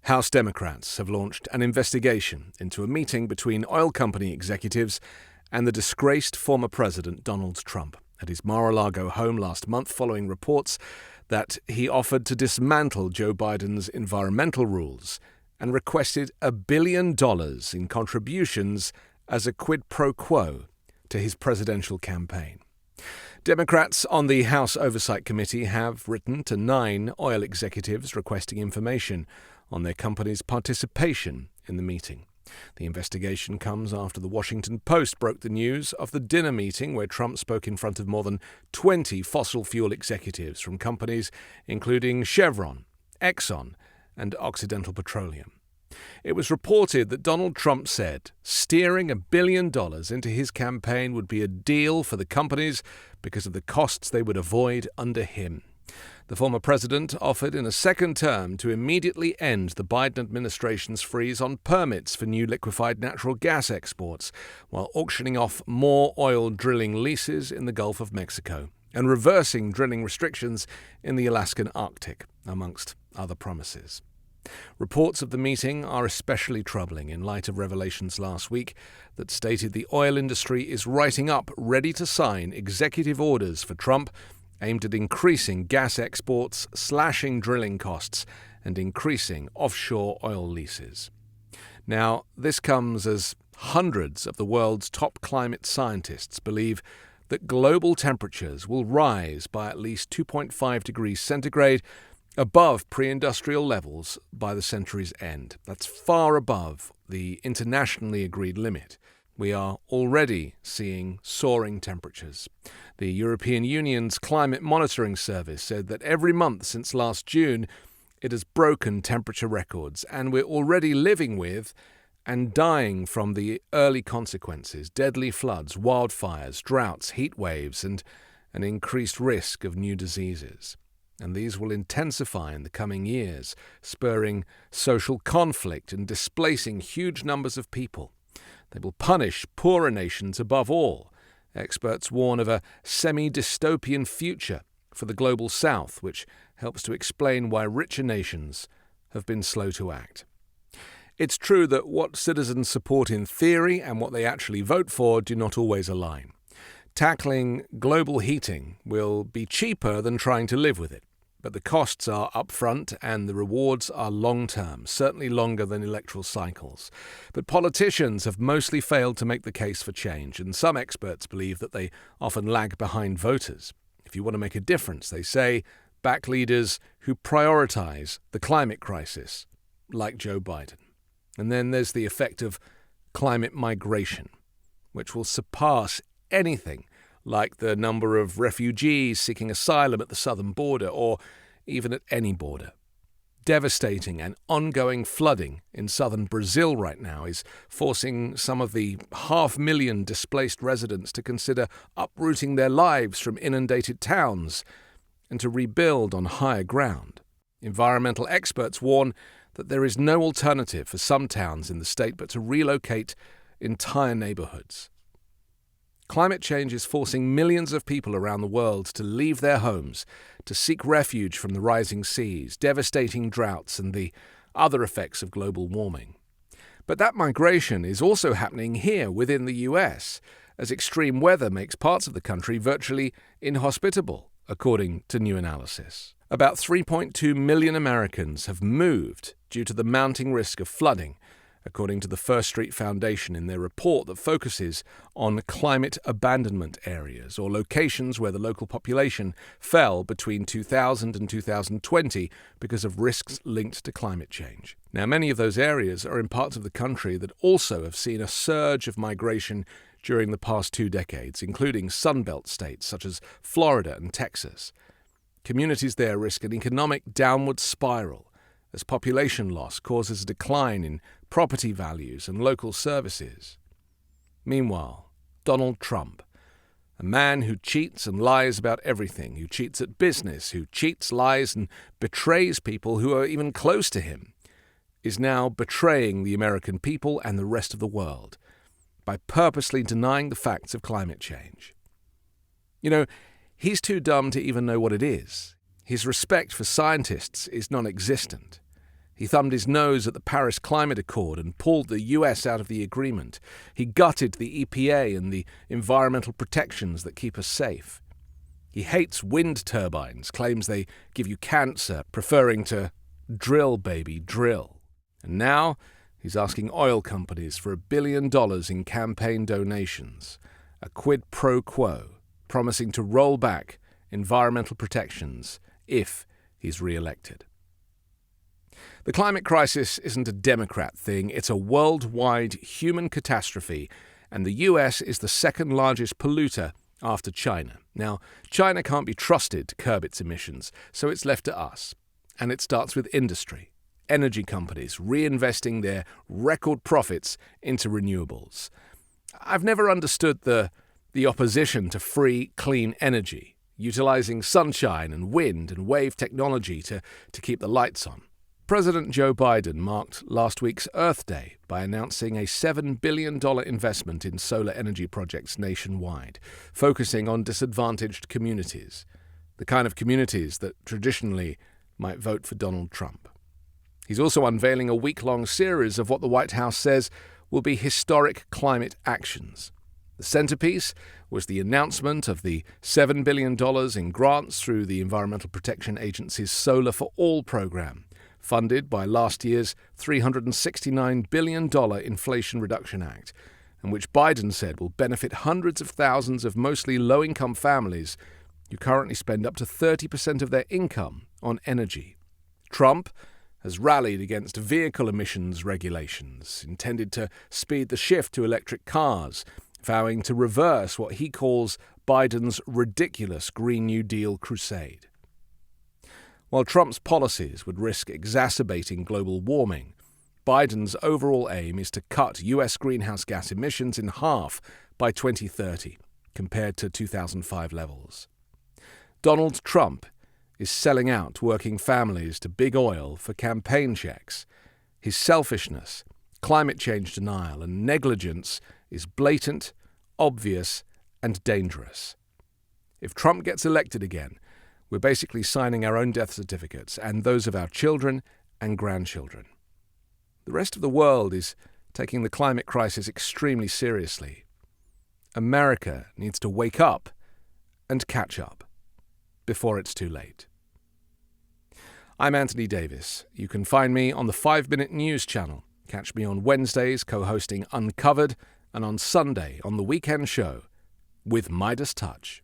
House Democrats have launched an investigation into a meeting between oil company executives and the disgraced former president Donald Trump at his Mar-a-Lago home last month following reports that he offered to dismantle Joe Biden's environmental rules and requested $1 billion in contributions as a quid pro quo to his presidential campaign. Democrats on the House Oversight Committee have written to 9 oil executives requesting information on their company's participation in the meeting. The investigation comes after the Washington Post broke the news of the dinner meeting where Trump spoke in front of more than 20 fossil fuel executives from companies including Chevron, Exxon, and Occidental Petroleum. It was reported that Donald Trump said steering $1 billion into his campaign would be a deal for the companies because of the costs they would avoid under him. The former president offered in a second term to immediately end the Biden administration's freeze on permits for new liquefied natural gas exports, while auctioning off more oil drilling leases in the Gulf of Mexico and reversing drilling restrictions in the Alaskan Arctic, amongst other promises. Reports of the meeting are especially troubling in light of revelations last week that stated the oil industry is writing up ready to sign executive orders for Trump aimed at increasing gas exports, slashing drilling costs, and increasing offshore oil leases. Now, this comes as hundreds of the world's top climate scientists believe that global temperatures will rise by at least 2.5 degrees centigrade above pre-industrial levels by the century's end. That's far above the internationally agreed limit. We are already seeing soaring temperatures. The European Union's Climate Monitoring Service said that every month since last June, it has broken temperature records, and we're already living with and dying from the early consequences: deadly floods, wildfires, droughts, heat waves, and an increased risk of new diseases. And these will intensify in the coming years, spurring social conflict and displacing huge numbers of people. They will punish poorer nations above all. Experts warn of a semi-dystopian future for the global south, which helps to explain why richer nations have been slow to act. It's true that what citizens support in theory and what they actually vote for do not always align. Tackling global heating will be cheaper than trying to live with it, but the costs are upfront and the rewards are long-term, certainly longer than electoral cycles. But politicians have mostly failed to make the case for change, and some experts believe that they often lag behind voters. If you want to make a difference, they say, back leaders who prioritize the climate crisis, like Joe Biden. And then there's the effect of climate migration, which will surpass anything like the number of refugees seeking asylum at the southern border or even at any border. Devastating and ongoing flooding in southern Brazil right now is forcing some of the 500,000 displaced residents to consider uprooting their lives from inundated towns and to rebuild on higher ground. Environmental experts warn that there is no alternative for some towns in the state but to relocate entire neighborhoods. Climate change is forcing millions of people around the world to leave their homes, to seek refuge from the rising seas, devastating droughts, and the other effects of global warming. But that migration is also happening here within the US, as extreme weather makes parts of the country virtually inhospitable, according to new analysis. About 3.2 million Americans have moved due to the mounting risk of flooding, according to the First Street Foundation in their report that focuses on climate abandonment areas, or locations where the local population fell between 2000 and 2020 because of risks linked to climate change. Now, many of those areas are in parts of the country that also have seen a surge of migration during the past 2 decades, including Sunbelt states such as Florida and Texas. Communities there risk an economic downward spiral as population loss causes a decline in property values and local services. Meanwhile, Donald Trump, a man who cheats and lies about everything, who cheats at business, who cheats, lies, and betrays people who are even close to him, is now betraying the American people and the rest of the world by purposely denying the facts of climate change. You know, he's too dumb to even know what it is. His respect for scientists is non-existent. He thumbed his nose at the Paris Climate Accord and pulled the US out of the agreement. He gutted the EPA and the environmental protections that keep us safe. He hates wind turbines, claims they give you cancer, preferring to drill, baby, drill. And now he's asking oil companies for $1 billion in campaign donations, a quid pro quo, promising to roll back environmental protections if he's re-elected. The climate crisis isn't a Democrat thing, it's a worldwide human catastrophe, and the US is the second largest polluter after China. Now, China can't be trusted to curb its emissions, so it's left to us. And it starts with industry, energy companies reinvesting their record profits into renewables. I've never understood the opposition to free, clean energy, utilizing sunshine and wind and wave technology to keep the lights on. President Joe Biden marked last week's Earth Day by announcing a $7 billion investment in solar energy projects nationwide, focusing on disadvantaged communities, the kind of communities that traditionally might vote for Donald Trump. He's also unveiling a week-long series of what the White House says will be historic climate actions. The centerpiece was the announcement of the $7 billion in grants through the Environmental Protection Agency's Solar for All program, funded by last year's $369 billion Inflation Reduction Act, and which Biden said will benefit hundreds of thousands of mostly low-income families who currently spend up to 30% of their income on energy. Trump has rallied against vehicle emissions regulations intended to speed the shift to electric cars, vowing to reverse what he calls Biden's ridiculous Green New Deal crusade. While Trump's policies would risk exacerbating global warming, Biden's overall aim is to cut U.S. greenhouse gas emissions in half by 2030, compared to 2005 levels. Donald Trump is selling out working families to big oil for campaign checks. His selfishness, climate change denial, and negligence is blatant, obvious, and dangerous. If Trump gets elected again, we're basically signing our own death certificates and those of our children and grandchildren. The rest of the world is taking the climate crisis extremely seriously. America needs to wake up and catch up before it's too late. I'm Anthony Davis. You can find me on the 5-Minute News channel. Catch me on Wednesdays co-hosting Uncovered and on Sunday on The Weekend Show with Midas Touch.